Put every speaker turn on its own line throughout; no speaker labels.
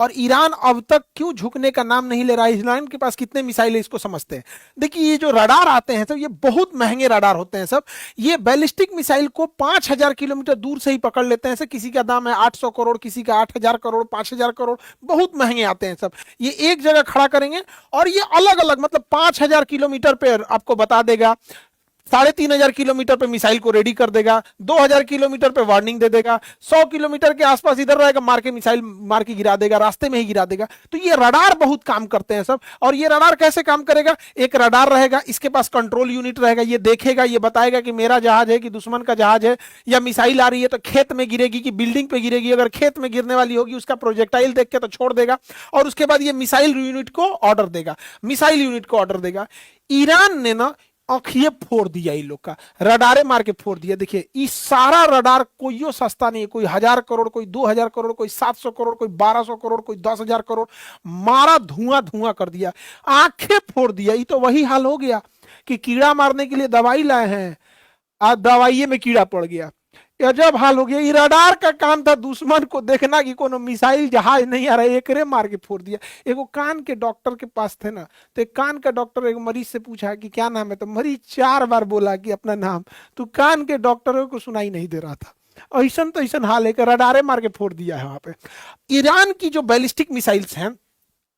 और ईरान अब तक क्यों झुकने का नाम नहीं ले रहा है? ईरान के पास कितने मिसाइल है इसको समझते हैं। देखिए ये जो रडार आते हैं सब, ये बहुत महंगे रडार होते हैं सब। ये बैलिस्टिक मिसाइल को 5,000 किलोमीटर दूर से ही पकड़ लेते हैं सब। किसी का दाम है 800 करोड़, किसी का 8,000 करोड़, 5,000 करोड़, बहुत महंगे आते हैं सब। ये एक जगह खड़ा करेंगे और ये अलग अलग मतलब 5,000 किलोमीटर पे आपको बता देगा, 3,500 किलोमीटर पे मिसाइल को रेडी कर देगा, 2,000 किलोमीटर पे वार्निंग दे देगा, 100 किलोमीटर के आसपास इधर रहेगा, मार के मिसाइल मार के गिरा देगा, रास्ते में ही गिरा देगा। तो ये रडार बहुत काम करते हैं सब। और ये रडार कैसे काम करेगा? एक रडार रहेगा, इसके पास कंट्रोल यूनिट रहेगा, ये देखेगा, ये बताएगा कि मेरा जहाज है कि दुश्मन का जहाज है, या मिसाइल आ रही है तो खेत में गिरेगी कि बिल्डिंग पे गिरेगी। अगर खेत में गिरने वाली होगी उसका प्रोजेक्टाइल देख के तो छोड़ देगा, और उसके बाद ये मिसाइल यूनिट को ऑर्डर देगा, मिसाइल यूनिट को ऑर्डर देगा। ईरान ने ना आंखिए फोड़ दिया, इन लोग का रडारे मार के फोड़ दिया। देखिए इस सारा रडार कोई सस्ता नहीं है, कोई 1,000 करोड़, कोई 2,000 करोड़, कोई 700 करोड़, कोई 1,200 करोड़, कोई 10,000 करोड़, मारा धुआं धुआं कर दिया, आंखें फोड़ दिया। ये तो वही हाल हो गया कि कीड़ा मारने के लिए दवाई लाए हैं, आज दवाइये में कीड़ा पड़ गया। अजब हाल हो गया। ये रडार का काम था दुश्मन को देखना कि कोनो मिसाइल जहाज नहीं आ रहा है, एकरे मार के फोड़ दिया। एगो कान के डॉक्टर के पास थे ना, तो एक कान का डॉक्टर एक मरीज से पूछा कि क्या नाम है, तो मरीज 4 बार बोला कि अपना नाम, तो कान के डॉक्टरों को सुनाई नहीं दे रहा था। ऐसा तो ऐसा हाल है कि रडारे मार के फोड़ दिया है वहां पे। ईरान की जो बैलिस्टिक मिसाइल्स हैं,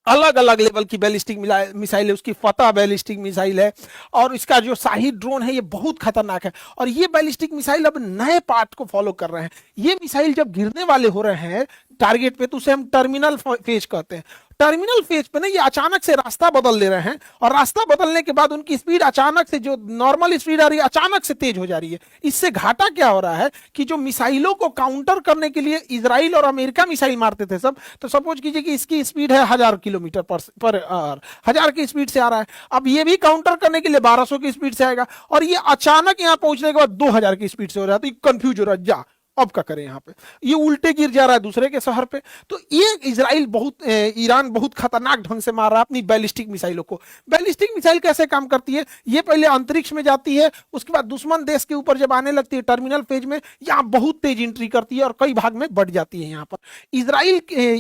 अलग अलग लेवल की बैलिस्टिक मिसाइल है, उसकी फतह बैलिस्टिक मिसाइल है, और इसका जो शाही ड्रोन है ये बहुत खतरनाक है। और ये बैलिस्टिक मिसाइल अब नए पार्ट को फॉलो कर रहे हैं। ये मिसाइल जब गिरने वाले हो रहे हैं टारगेट पे, तो उसे हम टर्मिनल फेज कहते हैं। टर्मिनल फेज पे ना ये अचानक से रास्ता बदल ले रहे हैं, और रास्ता बदलने के बाद उनकी स्पीड अचानक से, जो नॉर्मल स्पीड आ रही है अचानक से तेज हो जा रही है। इससे घाटा क्या हो रहा है कि जो मिसाइलों को काउंटर करने के लिए इजराइल और अमेरिका मिसाइल मारते थे सब, तो सपोज कीजिए कि इसकी स्पीड है 1,000 किलोमीटर पर आवर, 1,000 की स्पीड से आ रहा है। अब ये भी काउंटर करने के लिए 1,200 की स्पीड से आएगा, और ये अचानक यहां पहुंचने के बाद 2,000 की स्पीड से हो रहा है। तो कंफ्यूज हो रहा है, जा अब क्या करें, यहाँ पे ये उल्टे गिर जा रहा है दूसरे के शहर पे। तो ये इजराइल बहुत ईरान बहुत खतरनाक ढंग से मार रहा है अपनी बैलिस्टिक मिसाइलों को। बैलिस्टिक मिसाइल कैसे काम करती है? ये पहले अंतरिक्ष में जाती है, उसके बाद दुश्मन देश के ऊपर जब आने लगती है टर्मिनल फेज में, यहाँ बहुत तेज एंट्री करती है और कई भाग में बढ़ जाती है। यहाँ पर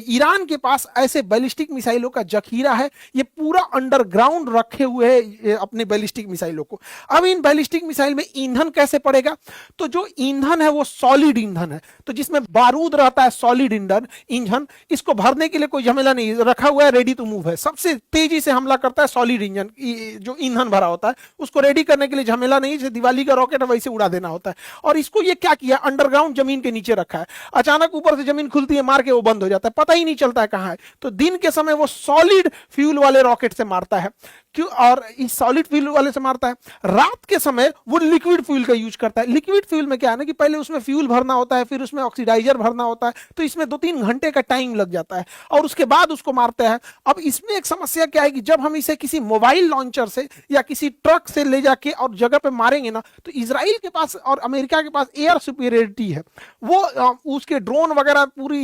ईरान के पास ऐसे बैलिस्टिक मिसाइलों का जखीरा है, ये पूरा अंडरग्राउंड रखे हुए है अपने बैलिस्टिक मिसाइलों को। अब इन बैलिस्टिक मिसाइल में ईंधन कैसे पड़ेगा? तो जो ईंधन है वो सॉलिड ईंधन है, तो जिसमें बारूद रहता है, सॉलिड इंजन, इसको भरने के लिए कोई झमेला नहीं, रखा हुआ है, रेडी टू मूव है। सबसे तेजी से हमला करता है सॉलिड इंजन, जो ईंधन भरा होता है उसको रेडी करने के लिए झमेला नहीं, जैसे दिवाली का रॉकेट है वैसे उड़ा देना होता है। और इसको ये क्या किया, अंडरग्राउंड जमीन के नीचे रखा है। अचानक ऊपर से जमीन खुलती है, मार के वो बंद हो जाता है, पता ही नहीं चलता है कहां है। तो दिन के समय वो सॉलिड फ्यूल वाले रॉकेट से मारता है, क्यों? और इस सॉलिड फ्यूल वाले से मारता है। रात के समय वो लिक्विड फ्यूल का यूज करता है। लिक्विड फ्यूल में क्या है ना कि पहले उसमें फ्यूल भरना होता है, फिर उसमें ऑक्सीडाइजर भरना होता है, तो इसमें 2-3 घंटे का टाइम लग जाता है, और उसके बाद उसको मारते हैं। अब इसमें एक समस्या क्या है कि जब हम इसे किसी मोबाइल लॉन्चर से या किसी ट्रक से ले जाके और जगह पे मारेंगे ना, तो इजराइल के पास और अमेरिका के पास एयर सुपीरियरिटी है, वो उसके ड्रोन वगैरह पूरी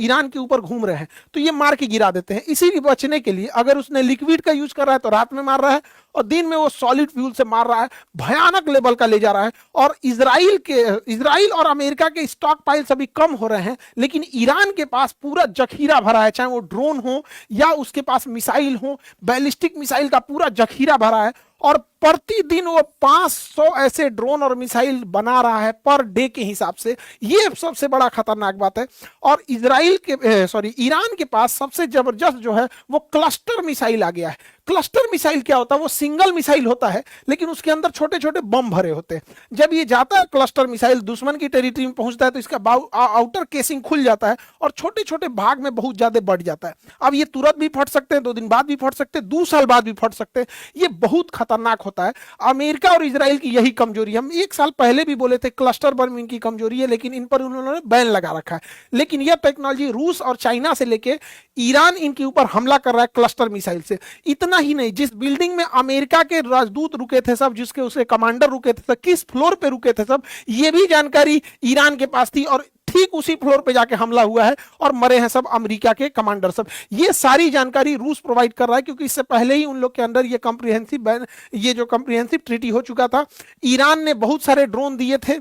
ईरान के ऊपर घूम रहे हैं, तो ये मार के गिरा देते हैं। इसी बचने के लिए अगर उसने लिक्विड का यूज कर रहा है तो रात में मार रहा है, और दिन में वो सॉलिड फ्यूल से मार रहा है, भयानक लेवल का ले जा रहा है। और इजराइल और अमेरिका के स्टॉक पाइल्स अभी कम हो रहे हैं, लेकिन ईरान के पास पूरा जखीरा भरा है, चाहे वो ड्रोन हो या उसके पास मिसाइल हो, बैलिस्टिक मिसाइल का पूरा जखीरा भरा है। और प्रतिदिन वो 500 ऐसे ड्रोन और मिसाइल बना रहा है पर डे के हिसाब से। ये सबसे बड़ा खतरनाक बात है। और ईरान के पास सबसे जबरदस्त जो है वो क्लस्टर मिसाइल आ गया है। क्लस्टर मिसाइल क्या होता है? वो सिंगल मिसाइल होता है, लेकिन उसके अंदर छोटे छोटे बम भरे होते हैं। जब ये जाता है क्लस्टर मिसाइल दुश्मन की टेरिटरी में पहुंचता है, तो इसका आउटर केसिंग खुल जाता है और छोटे छोटे भाग में बहुत ज्यादा बढ़ जाता है। अब ये तुरंत भी फट सकते हैं, 2 दिन बाद भी फट सकते हैं, 2 साल बाद भी फट सकते हैं। ये बहुत खतरनाक होता है। अमेरिका और इजराइल की यही कमजोरी है। हम 1 साल पहले भी बोले थे क्लस्टर बम इनकी कमजोरी है, लेकिन इन पर उन्होंने बैन लगा रखा है। लेकिन यह टेक्नोलॉजी रूस और चाइना से लेके ईरान इनके ऊपर हमला कर रहा है क्लस्टर मिसाइल से। इतना ही नहीं, जिस बिल्डिंग में अमेरिका के राजदूत रुके थे सब, जिसके उसके कमांडर रुके थे सब, किस फ्लोर पे रुके थे सब, ये भी जानकारी ईरान के पास थी। और ठीक उसी फ्लोर पे जाके हमला हुआ है और मरे हैं सब अमेरिका के कमांडर सब। ये सारी जानकारी रूस प्रोवाइड कर रहा है, क्योंकि इससे पहले ही उन लोग के अंदर ये जो कॉम्प्रिहेंसिव ट्रीटी हो चुका था। ईरान ने बहुत सारे ड्रोन दिए थे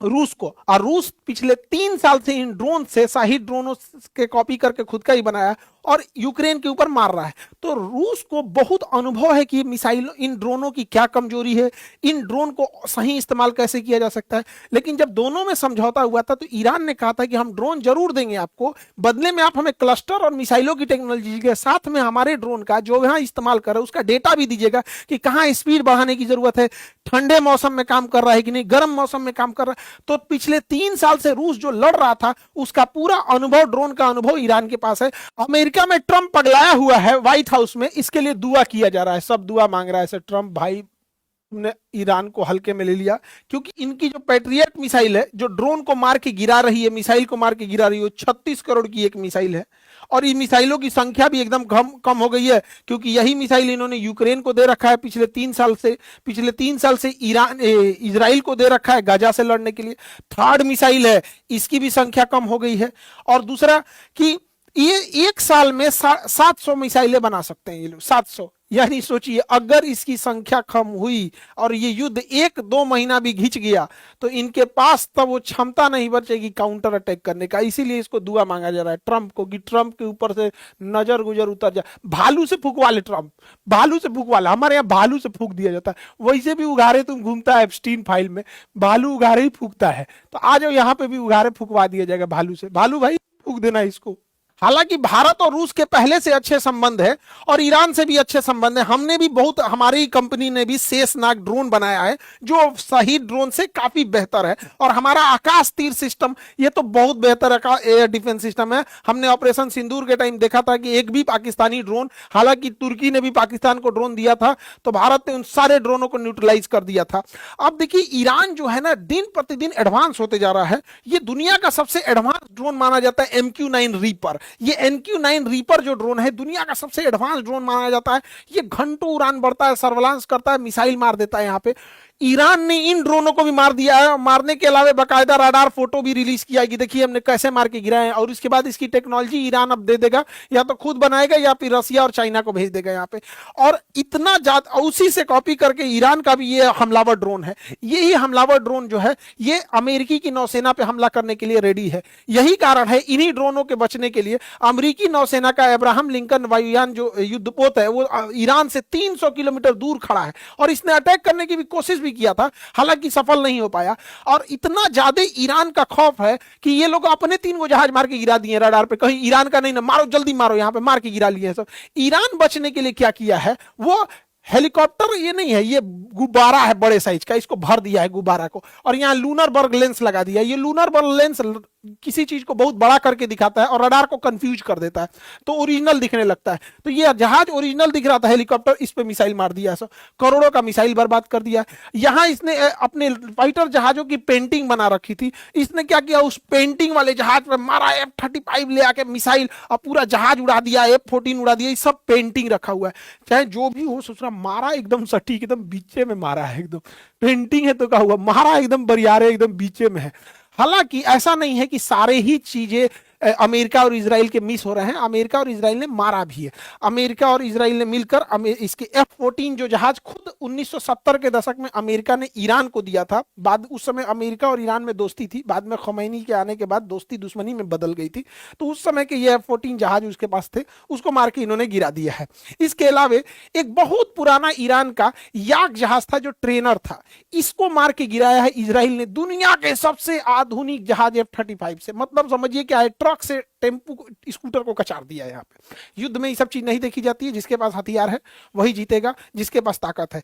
रूस को। और रूस पिछले 3 साल से इन ड्रोन से, शाही ड्रोनों के कॉपी करके खुद का ही बनाया और यूक्रेन के ऊपर मार रहा है। तो रूस को बहुत अनुभव है कि मिसाइल, इन ड्रोनों की क्या कमजोरी है, इन ड्रोन को सही इस्तेमाल कैसे किया जा सकता है। लेकिन जब दोनों में समझौता हुआ था तो ईरान ने कहा था कि हम ड्रोन जरूर देंगे आपको, बदले में आप हमें क्लस्टर और मिसाइलों की टेक्नोलॉजी के साथ में हमारे ड्रोन का जो यहाँ इस्तेमाल कर रहे हैं उसका डेटा भी दीजिएगा कि कहाँ स्पीड बढ़ाने की जरूरत है, ठंडे मौसम में काम कर रहा है कि नहीं, गर्म मौसम में काम कर रहा है। तो पिछले 3 साल से रूस जो लड़ रहा था उसका पूरा अनुभव, ड्रोन का अनुभव ईरान के पास है। अमेरिका में ट्रंप पगलाया हुआ है व्हाइट हाउस में, इसके लिए दुआ किया जा रहा है, सब दुआ मांग रहा है। ऐसे ट्रंप भाई ने ईरान को हल्के में ले लिया, क्योंकि इनकी जो पैट्रियट मिसाइल है जो ड्रोन को मार के गिरा रही है, मिसाइल को मार के गिरा रही है, 36 करोड़ की एक मिसाइल है। और इन मिसाइलों की संख्या भी एकदम कम हो गई है, क्योंकि यही मिसाइल इन्होंने यूक्रेन को दे रखा है पिछले 3 साल से ईरान इजराइल को दे रखा है गाजा से लड़ने के लिए। थर्ड मिसाइल है, इसकी भी संख्या कम हो गई है। और दूसरा कि ये एक साल में 700 मिसाइलें बना सकते हैं ये लोग, 700। यानी सोचिए अगर इसकी संख्या कम हुई और ये युद्ध 1-2 महीना भी घिंच गया तो इनके पास तब वो क्षमता नहीं बचेगी काउंटर अटैक करने का। इसीलिए इसको दुआ मांगा जा रहा है ट्रंप को कि ट्रंप के ऊपर से नजर गुजर उतर जाए। भालू से फूंकवा ले ट्रंप, भालू से फूंकवा ले। हमारे यहाँ भालू से फूंक दिया जाता है, वैसे भी उघारे तुम घूमता है एप्स्टीन फाइल में, भालू उघारे ही फूंकता है। तो आ जाओ यहाँ पे भी उघारे फूंकवा दिया जाएगा भालू से। भालू भाई फूंक देना इसको। हालांकि भारत और रूस के पहले से अच्छे संबंध है और ईरान से भी अच्छे संबंध है। हमने भी बहुत, हमारी कंपनी ने भी शेषनाग ड्रोन बनाया है जो सही ड्रोन से काफी बेहतर है। और हमारा आकाश तीर सिस्टम ये तो बहुत बेहतर एयर डिफेंस सिस्टम है। हमने ऑपरेशन सिंदूर के टाइम देखा था कि एक भी पाकिस्तानी ड्रोन, हालांकि तुर्की ने भी पाकिस्तान को ड्रोन दिया था तो भारत ने उन सारे ड्रोनों को न्यूट्रलाइज कर दिया था। अब देखिए ईरान जो है ना दिन प्रतिदिन एडवांस होते जा रहा है। ये दुनिया का सबसे एडवांस ड्रोन माना जाता है MQ-9 रीपर। ये MQ-9 रीपर जो ड्रोन है दुनिया का सबसे एडवांस ड्रोन माना जाता है। ये घंटों उड़ान बढ़ता है, सर्वेलांस करता है, मिसाइल मार देता है। यहाँ पे ईरान ने इन ड्रोनों को भी मार दिया है। मारने के अलावा बाकायदा राडार फोटो भी रिलीज किया कि देखिए हमने कैसे मार के गिराए हैं। और इसके बाद इसकी टेक्नोलॉजी ईरान अब दे देगा, या तो खुद बनाएगा या फिर रसिया और चाइना को भेज देगा यहाँ पे। और इतना ज्यादा उसी से कॉपी करके ईरान का भी ये हमलावर ड्रोन है। यही हमलावर ड्रोन जो है ये अमेरिकी की नौसेना पे हमला करने के लिए रेडी है। यही कारण है इन्हीं ड्रोनों के बचने के लिए अमेरिकी नौसेना का अब्राहम लिंकन वायुयान जो युद्धपोत है वो ईरान से 300 किलोमीटर दूर खड़ा है। और इसने अटैक करने की भी कोशिश भी किया था, हालांकि सफल नहीं हो पाया। और इतना ज्यादा ईरान का खौफ है कि ये लोग अपने 3 गो जहाज मार के गिरा दिए रडार पे, कहीं ईरान का नहीं ना, मारो जल्दी मारो, यहाँ पे मार के गिरा लिए सब। ईरान बचने के लिए क्या किया है, वो हेलीकॉप्टर ये नहीं है, ये गुब्बारा है बड़े साइज का, इसको भर दिया है गुब्बारा को और यहाँ लूनर बर्ग लेंस लगा दिया है। ये लूनर बर्ग लेंस किसी चीज को बहुत बड़ा करके दिखाता है और रडार को कंफ्यूज कर देता है, तो ओरिजिनल दिखने लगता है। तो ये जहाज ओरिजिनल दिख रहा था हेलीकॉप्टर, इस पे मिसाइल मार दिया, सब करोड़ों का मिसाइल बर्बाद कर दिया। यहाँ इसने अपने फाइटर जहाजों की पेंटिंग बना रखी थी, इसने क्या किया, उस पेंटिंग वाले जहाज पे मारा F-35 ले आके मिसाइल और पूरा जहाज उड़ा दिया, F-14 उड़ा दिया। ये सब पेंटिंग रखा हुआ है। चाहे जो भी हो, सोच रहा मारा एकदम सटीक, एकदम बीचे में मारा है, एकदम पेंटिंग है तो क्या हुआ, मारा एकदम बरियारे, एकदम बीचे में है। हालांकि ऐसा नहीं है कि सारे ही चीजें अमेरिका और इजराइल के मिस हो रहे हैं। अमेरिका और इजराइल ने मारा भी है। अमेरिका और इजराइल ने मिलकर इसके F-14 जो जहाज खुद 1970 के दशक में अमेरिका ने ईरान को दिया था। बाद उस समय अमेरिका और ईरान में दोस्ती थी, बाद में खमैनी के आने के बाद दोस्ती दुश्मनी में बदल गई थी। तो उस समय के ये F-14 जहाज उसके पास थे, उसको मार के इन्होंने गिरा दिया है। इसके अलावा एक बहुत पुराना ईरान का याक जहाज था जो ट्रेनर था, इसको मार के गिराया है इजराइल ने, दुनिया के सबसे आधुनिक जहाज F-35 से। मतलब समझिए क्या है, ट्रक से टेम्पू स्कूटर को कचार दिया। यहाँ पे युद्ध में ये सब चीज नहीं देखी जाती है। जिसके पास हथियार है वही जीतेगा, जिसके पास ताकत है।